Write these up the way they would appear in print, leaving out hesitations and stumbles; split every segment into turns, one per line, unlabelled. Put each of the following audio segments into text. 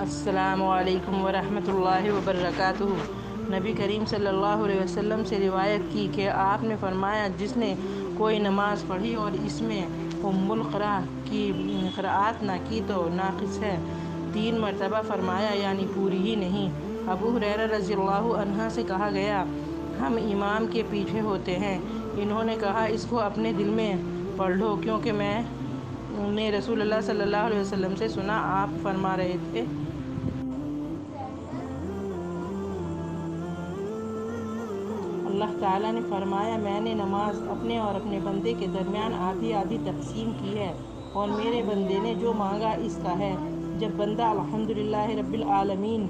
السلام علیکم ورحمۃ اللہ وبرکاتہ۔ نبی کریم صلی اللہ علیہ وسلم سے روایت کی کہ آپ نے فرمایا، جس نے کوئی نماز پڑھی اور اس میں ام القرآ کی قرأت نہ کی تو ناقص ہے۔ 3 مرتبہ فرمایا، یعنی پوری ہی نہیں۔ ابو ہریرہ رضی اللہ عنہ سے کہا گیا، ہم امام کے پیچھے ہوتے ہیں۔ انہوں نے کہا، اس کو اپنے دل میں پڑھ لو، کیونکہ میں نے رسول اللہ صلی اللہ علیہ وسلم سے سنا، آپ فرما رہے تھے، اللہ تعالیٰ نے فرمایا، میں نے نماز اپنے اور اپنے بندے کے درمیان آدھی آدھی تقسیم کی ہے، اور میرے بندے نے جو مانگا اس کا ہے۔ جب بندہ الحمدللہ رب العالمین،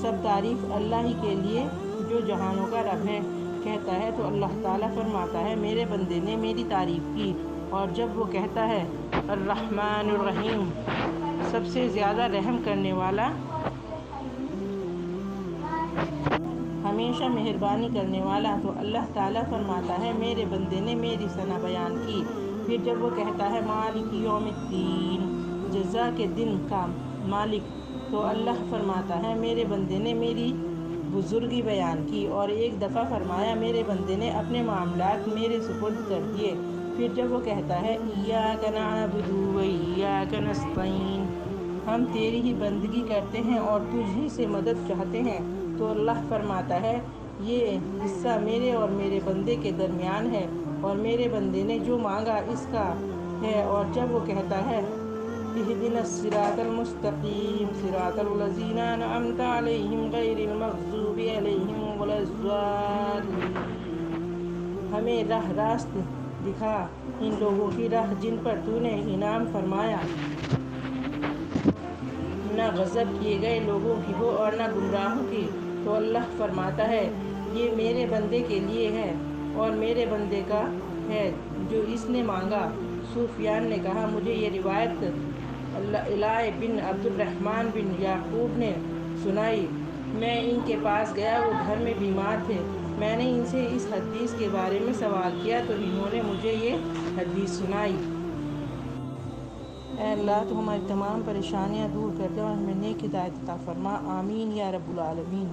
سب تعریف اللہ ہی کے لیے جو جہانوں کا رب ہے، کہتا ہے تو اللہ تعالیٰ فرماتا ہے، میرے بندے نے میری تعریف کی۔ اور جب وہ کہتا ہے الرحمن الرحیم، سب سے زیادہ رحم کرنے والا، ہمیشہ مہربانی کرنے والا، تو اللہ تعالیٰ فرماتا ہے، میرے بندے نے میری ثنا بیان کی۔ پھر جب وہ کہتا ہے مالک یوم الدین، جزا کے دن کا مالک، تو اللہ فرماتا ہے، میرے بندے نے میری بزرگی بیان کی۔ اور ایک دفعہ فرمایا، میرے بندے نے اپنے معاملات میرے سپرد کر دیے۔ پھر جب وہ کہتا ہے ایاک نعبد و ایاک نستعین، ہم تیری ہی بندگی کرتے ہیں اور تجھ ہی سے مدد چاہتے ہیں، تو اللہ فرماتا ہے، یہ حصہ میرے اور میرے بندے کے درمیان ہے، اور میرے بندے نے جو مانگا اس کا ہے۔ اور جب وہ کہتا ہے اہدنا الصراط المستقیم صراط الذین انعمت علیہم غیر المغضوب علیہم ولا الضالین، ہمیں راہ راست دکھا، ان لوگوں کی راہ جن پر تو نے انعام فرمایا، نہ غضب کیے گئے لوگوں کی ہو اور نہ گمراہوں کی۔ تو اللہ فرماتا ہے، یہ میرے بندے کے لیے ہے اور میرے بندے کا ہے جو اس نے مانگا۔ سفیان نے کہا، مجھے یہ روایت الائے بن عبد الرحمن بن یعقوب نے سنائی، میں ان کے پاس گیا، وہ گھر میں بیمار تھے، میں نے ان سے اس حدیث کے بارے میں سوال کیا تو انہوں نے مجھے یہ حدیث سنائی۔ اے اللہ، تو ہماری تمام پریشانیاں دور کر دے اور ہمیں نیک ہدایت عطا فرما، آمین یا رب العالمین۔